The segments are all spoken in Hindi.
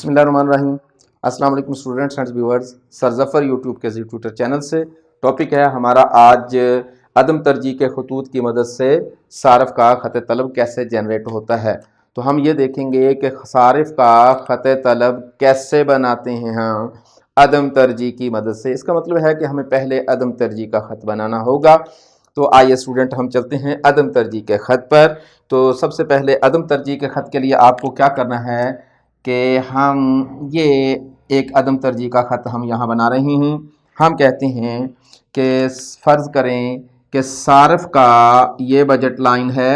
बिस्मिल्लाहिर्रहमानिर्रहीम। अस्सलाम वालेकुम स्टूडेंट्स एंड व्यूअर्स। सरजफर यूट्यूब के ट्विटर चैनल से टॉपिक है हमारा आज अदम तरजीह के खतूत की मदद से सारफ का ख़त तलब कैसे जनरेट होता है। तो हम ये देखेंगे कि सारिफ का ख़त तलब कैसे बनाते हैं हम अदम तरजीह की मदद से। इसका मतलब है कि हमें पहले अदम तरजीह का ख़त बनाना होगा। तो आइए स्टूडेंट हम चलते हैं अदम तरजीह के ख़त पर। तो सबसे पहले अदम तरजीह के ख़त के लिए आपको क्या करना है कि हम ये एक अदम तरजीह का ख़त हम यहाँ बना रहे हैं। हम कहते हैं कि फ़र्ज़ करें कि सारफ का ये बजट लाइन है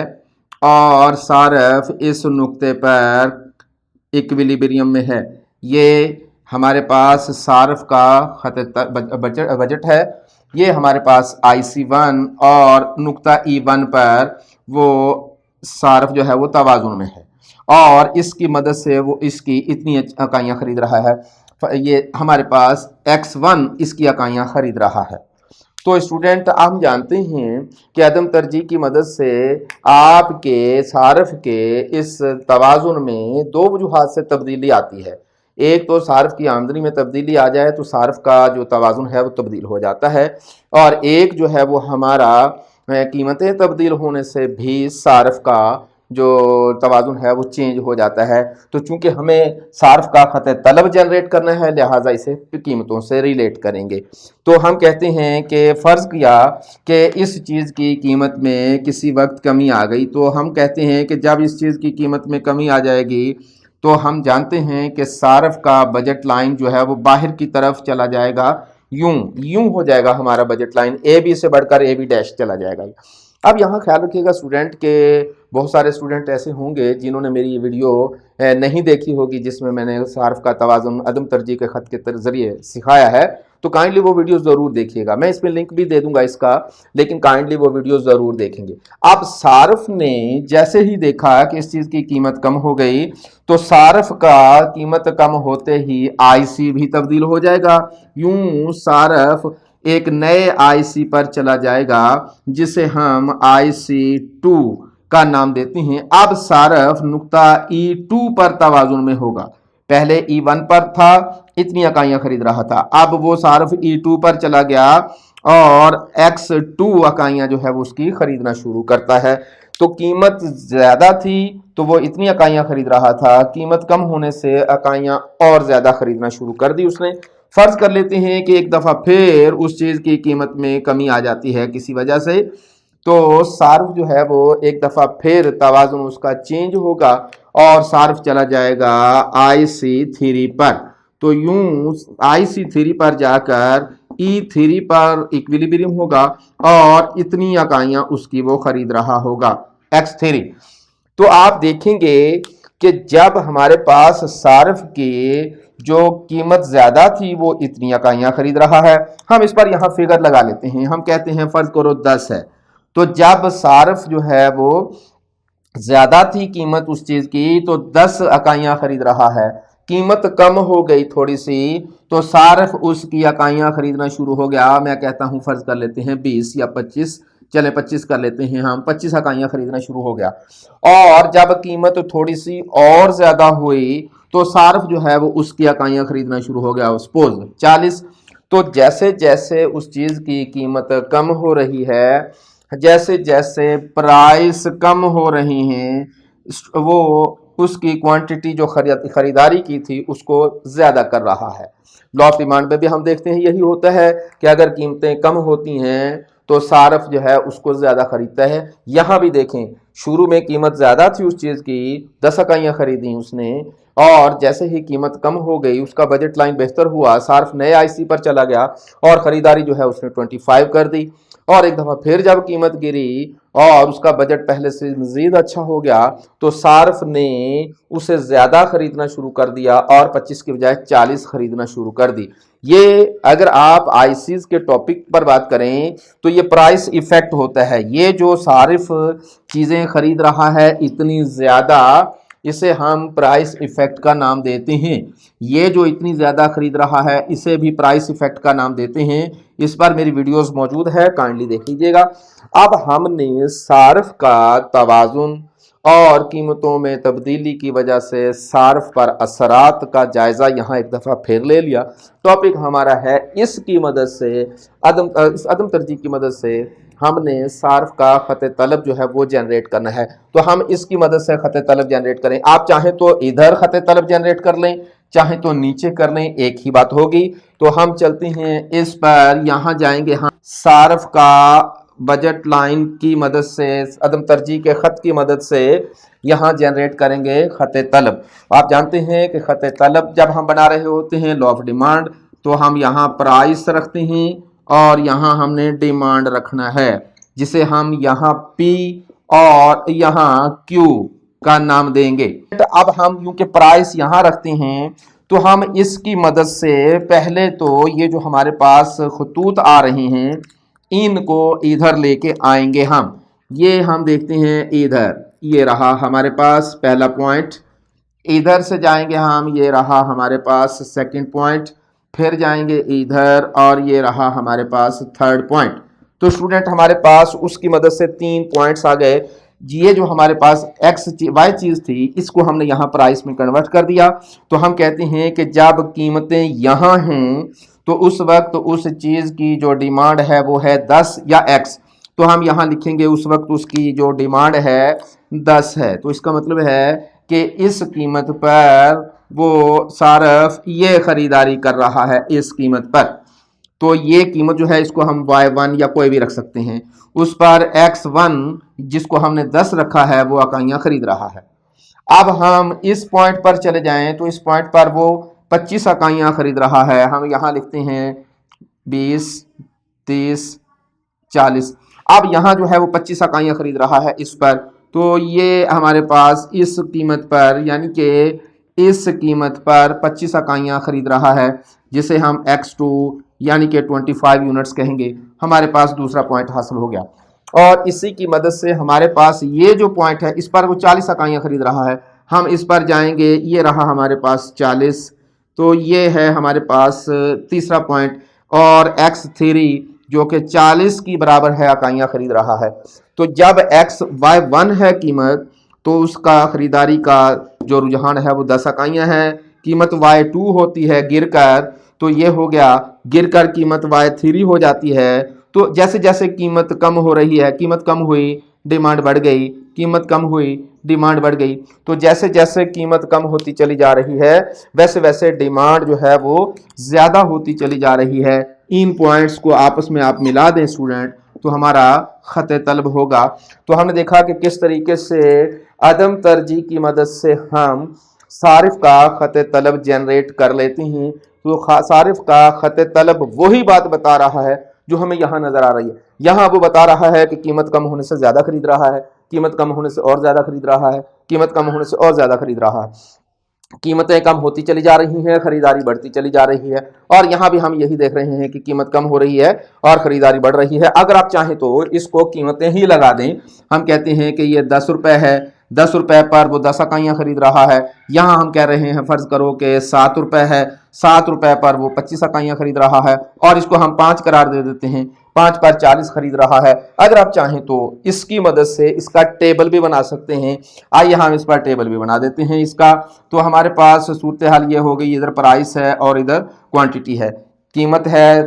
और सारफ इस नुक्ते पर इक्विलिब्रियम में है। ये हमारे पास सारफ का बजट है। ये हमारे पास IC1 और नुक्ता E1 पर वो सारफ जो है वो तवाज़ुन में है और इसकी मदद से वो इसकी इतनी इकाइयाँ ख़रीद रहा है। ये हमारे पास X1 इसकी इकाइयाँ ख़रीद रहा है। तो स्टूडेंट हम जानते हैं कि अदम तरजीह की मदद से आपके सारफ के इस तवाज़ुन में दो वजूहात से तब्दीली आती है। एक तो सारफ की आमदनी में तब्दीली आ जाए तो सारफ का जो तवाज़ुन है वो तब्दील हो जाता है, और एक जो है वो हमारा कीमतें तब्दील होने से भी सारफ का जो तवाज़ुन है वो चेंज हो जाता है। तो चूंकि हमें सारफ का ख़त तलब जनरेट करना है लिहाजा इसे कीमतों से रिलेट करेंगे। तो हम कहते हैं कि फ़र्ज़ किया कि इस चीज़ की कीमत में किसी वक्त कमी आ गई, तो हम कहते हैं कि जब इस चीज़ की कीमत में कमी आ जाएगी तो हम जानते हैं कि सारफ का बजट लाइन जो है वो बाहर की तरफ चला जाएगा। यूं हो जाएगा हमारा बजट लाइन, AB से बढ़कर AB डैश चला जाएगा। अब यहाँ ख्याल रखिएगा स्टूडेंट के बहुत सारे स्टूडेंट ऐसे होंगे जिन्होंने मेरी ये वीडियो नहीं देखी होगी जिसमें मैंने सारफ का तवाज़ुन अदम तरजीह के ख़त के ज़रिए सिखाया है। तो काइंडली वो वीडियो ज़रूर देखिएगा। मैं इसमें लिंक भी दे दूंगा इसका, लेकिन काइंडली वो वीडियो ज़रूर देखेंगे। अब सारफ ने जैसे ही देखा कि इस चीज़ की कीमत कम हो गई तो सारफ का कीमत कम होते ही IC भी तब्दील हो जाएगा। यूं सारफ एक नए IC पर चला जाएगा जिसे हम IC2 का नाम देते हैं। अब सारफ नुक्ता E2 पर तवाज़ुन में होगा। पहले E1 पर था, इतनी इकाइयां खरीद रहा था, अब वो सारफ E2 पर चला गया और X2 इकाइयां जो है वो उसकी खरीदना शुरू करता है। तो कीमत ज्यादा थी तो वो इतनी इकाइयां खरीद रहा था, कीमत कम होने से इकाइयां और ज्यादा खरीदना शुरू कर दी उसने। फर्ज कर लेते हैं कि एक दफा फिर उस चीज की कीमत में कमी आ जाती है किसी वजह से, तो सार्फ जो है वो एक दफा फिर तवाज़ुन उसका चेंज होगा और सार्फ चला जाएगा IC3 पर। तो यूं IC3 पर जाकर E3 पर इक्विलिब्रियम होगा और इतनी इकाइयां उसकी वो खरीद रहा होगा X3। तो आप देखेंगे कि जब हमारे पास सार्फ की जो कीमत ज्यादा थी वो इतनी इकाइयां खरीद रहा है। हम इस पर यहाँ फिगर लगा लेते हैं। हम कहते हैं फर्ज करो 10 है, तो जब सार्फ जो है वो ज्यादा थी कीमत उस चीज की तो 10 इकाइयां खरीद रहा है। कीमत कम हो गई थोड़ी सी तो सार्फ उसकी इकाइयां खरीदना शुरू हो गया। मैं कहता हूं फर्ज कर लेते हैं 20 या 25, चले 25 कर लेते हैं हम, 25 इकाइयां खरीदना शुरू हो गया। और जब कीमत थोड़ी सी और ज्यादा हुई तो सार्फ जो है वो उसकी इकाइयां खरीदना शुरू हो गया, सपोज 40। तो जैसे जैसे उस चीज की कीमत कम हो रही है, जैसे जैसे प्राइस कम हो रही हैं, वो उसकी क्वांटिटी जो खरीदारी की थी उसको ज्यादा कर रहा है। लॉ ऑफ डिमांड में भी हम देखते हैं यही होता है कि अगर कीमतें कम होती हैं तो सारफ जो है उसको ज्यादा खरीदता है। यहां भी देखें शुरू में कीमत ज्यादा थी उस चीज की, 10 इकाइयां खरीदी उसने, और जैसे ही कीमत कम हो गई उसका बजट लाइन बेहतर हुआ, सार्फ नए IC पर चला गया और खरीदारी जो है उसने 25 कर दी। और एक दफा फिर जब कीमत गिरी और उसका बजट पहले से मजीद अच्छा हो गया तो सार्फ ने उसे ज्यादा खरीदना शुरू कर दिया और 25 की बजाय 40 खरीदना शुरू कर दी। ये अगर आप ICs के टॉपिक पर बात करें तो ये प्राइस इफेक्ट होता है। ये जो सारिफ चीजें खरीद रहा है इतनी ज्यादा, इसे हम प्राइस इफेक्ट का नाम देते हैं। ये जो इतनी ज़्यादा खरीद रहा है इसे भी प्राइस इफेक्ट का नाम देते हैं। इस पर मेरी वीडियोस मौजूद है, काइंडली देख लीजिएगा। अब हमने सार्फ का तवाज़ुन और कीमतों में तब्दीली की वजह से सार्फ पर असरात का जायज़ा यहाँ एक दफ़ा फिर ले लिया। टॉपिक हमारा है इसकी मदद से इस अदम तरजीह की मदद से हमने सार्फ का ख़त तलब जो है वो जनरेट करना है। तो हम इसकी मदद से ख़त तलब जनरेट करें। आप चाहें तो इधर ख़त तलब जनरेट कर लें, चाहे तो नीचे कर लें, एक ही बात होगी। तो हम चलते हैं इस पर, यहाँ जाएंगे हम सार्फ का बजट लाइन की मदद से, अदम तरजीह के ख़त की मदद से यहाँ जनरेट करेंगे ख़त तलब। आप जानते हैं कि ख़त तलब जब हम बना रहे होते हैं लॉ ऑफ डिमांड, तो हम यहाँ प्राइस रखते हैं और यहाँ हमने डिमांड रखना है, जिसे हम यहाँ पी और यहाँ क्यू का नाम देंगे। अब हम यूं के प्राइस यहाँ रखते हैं, तो हम इसकी मदद से पहले तो ये जो हमारे पास खतूत आ रहे हैं इनको इधर लेके आएंगे हम। ये हम देखते हैं इधर, ये रहा हमारे पास पहला पॉइंट। इधर से जाएंगे हम, ये रहा हमारे पास सेकंड पॉइंट। फिर जाएंगे इधर और ये रहा हमारे पास थर्ड पॉइंट। तो स्टूडेंट हमारे पास उसकी मदद से 3 पॉइंट्स आ गए। ये जो हमारे पास वाई चीज़ थी इसको हमने यहाँ प्राइस में कन्वर्ट कर दिया। तो हम कहते हैं कि जब कीमतें यहाँ हैं तो उस वक्त उस चीज़ की जो डिमांड है वो है 10 या x। तो हम यहाँ लिखेंगे उस वक्त उसकी जो डिमांड है 10 है। तो इसका मतलब है कि इस कीमत पर वो सारफ ये ख़रीदारी कर रहा है इस कीमत पर। तो ये कीमत जो है इसको हम y1 या कोई भी रख सकते हैं। उस पर x1 जिसको हमने 10 रखा है वो इकाइयाँ खरीद रहा है। अब हम इस पॉइंट पर चले जाएं तो इस पॉइंट पर वो 25 इकाइयाँ खरीद रहा है। हम यहाँ लिखते हैं 20, 30, 40। अब यहाँ जो है वो 25 इकाइयाँ खरीद रहा है इस पर। तो ये हमारे पास इस कीमत पर, यानी कि इस कीमत पर 25 इकाइयाँ खरीद रहा है, जिसे हम x2 यानी कि 25 यूनिट्स कहेंगे। हमारे पास दूसरा पॉइंट हासिल हो गया। और इसी की मदद से हमारे पास ये जो पॉइंट है इस पर वो 40 इकाइयाँ खरीद रहा है। हम इस पर जाएंगे, ये रहा हमारे पास 40। तो ये है हमारे पास तीसरा पॉइंट। और x3 जो कि 40 की बराबर है इकाइयाँ खरीद रहा है। तो जब y1 है कीमत, तो उसका ख़रीदारी का जो रुझान है वो 10 इकाइयाँ हैं। कीमत y2 होती है गिरकर, तो ये हो गया, गिरकर कीमत y3 हो जाती है। तो जैसे जैसे कीमत कम हो रही है, कीमत कम हुई डिमांड बढ़ गई, कीमत कम हुई डिमांड बढ़ गई। तो जैसे जैसे कीमत कम होती चली जा रही है वैसे वैसे डिमांड जो है वो ज़्यादा होती चली जा रही है। इन पॉइंट्स को आपस में आप मिला दें स्टूडेंट, तो हमारा ख़त तलब होगा। तो हमने देखा कि किस तरीके से अदम तरजीह की मदद से हम सारिफ का ख़त तलब जनरेट कर लेते हैं। तो सारिफ का ख़त तलब वही बात बता रहा है जो हमें यहाँ नज़र आ रही है। यहाँ वो बता रहा है कि कीमत कम होने से ज़्यादा खरीद रहा है, कीमत कम होने से और ज़्यादा खरीद रहा है, कीमत कम होने से और ज़्यादा खरीद रहा है। कीमतें कम होती चली जा रही हैं, खरीदारी बढ़ती चली जा रही है। और यहाँ भी हम यही देख रहे हैं कि कीमत कम हो रही है और खरीदारी बढ़ रही है। अगर आप चाहें तो इसको कीमतें ही लगा दें। हम कहते हैं कि ये 10 रुपये है, 10 रुपये पर वो 10 इकाइयाँ खरीद रहा है। यहाँ हम कह रहे हैं फ़र्ज़ करो कि 7 रुपये है, 7 रुपये पर वो 25 इकाइयाँ खरीद रहा है और इसको हम 5 करार दे देते हैं, 5 पर 40 खरीद रहा है। अगर आप चाहें तो इसकी मदद से इसका टेबल भी बना सकते हैं। आइए हम इस पर टेबल भी बना देते हैं इसका। तो हमारे पास सूरत हाल ये हो गई, इधर प्राइस है और इधर क्वांटिटी है। कीमत है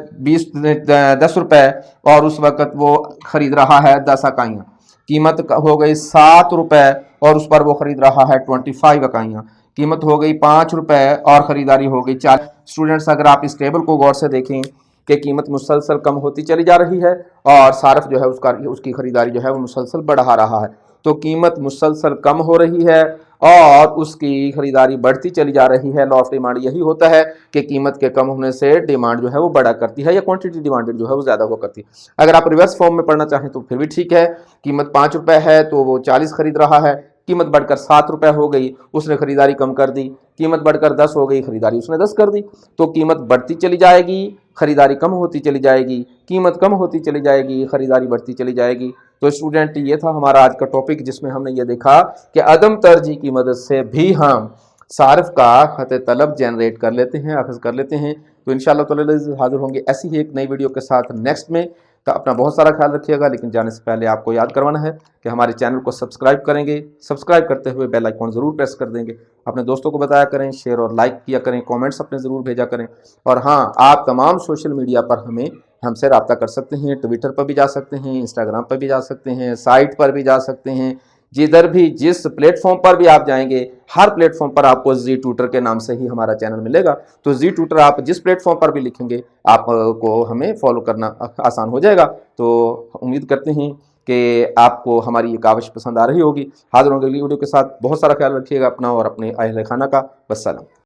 10 रुपये और उस वक़्त वो ख़रीद रहा है 10 इकाइयाँ। कीमत हो गई 7 रुपये और उस पर वो ख़रीद रहा है 25 इकाइयाँ। कीमत हो गई 5 रुपये और ख़रीदारी हो गई 4। स्टूडेंट्स अगर आप इस टेबल को गौर से देखें कि कीमत मुसलसल कम होती चली जा रही है और सारफ जो है उसकी ख़रीदारी जो है वो मुसलसल बढ़ा रहा है। तो कीमत मुसलसल कम हो रही है और उसकी ख़रीदारी बढ़ती चली जा रही है। लॉ ऑफ डिमांड यही होता है कि कीमत के कम होने से डिमांड जो है वो बढ़ा करती है या क्वांटिटी डिमांडेड जो है वो ज़्यादा हुआ करती है। अगर आप रिवर्स फॉर्म में पढ़ना चाहें तो फिर भी ठीक है। कीमत 5 रुपये है तो वो 40 खरीद रहा है, कीमत बढ़कर 7 रुपये हो गई, उसने खरीदारी कम कर दी। कीमत बढ़कर 10 हो गई, खरीदारी उसने 10 कर दी। तो कीमत बढ़ती चली जाएगी, खरीदारी कम होती चली जाएगी, कीमत कम होती चली जाएगी, खरीदारी बढ़ती चली जाएगी। तो स्टूडेंट ये था हमारा आज का टॉपिक, जिसमें हमने ये देखा कि अदम तरजीह की मदद से भी हम सारिफ का ख़त तलब जनरेट कर लेते हैं, अखज़ कर लेते हैं। तो इंशाअल्लाह ताला हाज़िर होंगे ऐसी ही एक नई वीडियो के साथ नेक्स्ट में। तो अपना बहुत सारा ख्याल रखिएगा। लेकिन जाने से पहले आपको याद करवाना है कि हमारे चैनल को सब्सक्राइब करेंगे, सब्सक्राइब करते हुए बेल आइकॉन ज़रूर प्रेस कर देंगे। अपने दोस्तों को बताया करें, शेयर और लाइक किया करें, कमेंट्स अपने ज़रूर भेजा करें। और हाँ, आप तमाम सोशल मीडिया पर हमसे रब्ता कर सकते हैं। ट्विटर पर भी जा सकते हैं, इंस्टाग्राम पर भी जा सकते हैं, साइट पर भी जा सकते हैं। जिधर भी जिस प्लेटफॉर्म पर भी आप जाएंगे, हर प्लेटफॉर्म पर आपको जी ट्यूटर के नाम से ही हमारा चैनल मिलेगा। तो जी ट्यूटर आप जिस प्लेटफॉर्म पर भी लिखेंगे आपको हमें फॉलो करना आसान हो जाएगा। तो उम्मीद करते हैं कि आपको हमारी ये काविश पसंद आ रही होगी। हाजिर होंगे अगली वीडियो के साथ। बहुत सारा ख्याल रखिएगा अपना और अपने अहल खाना का। वस्सलाम।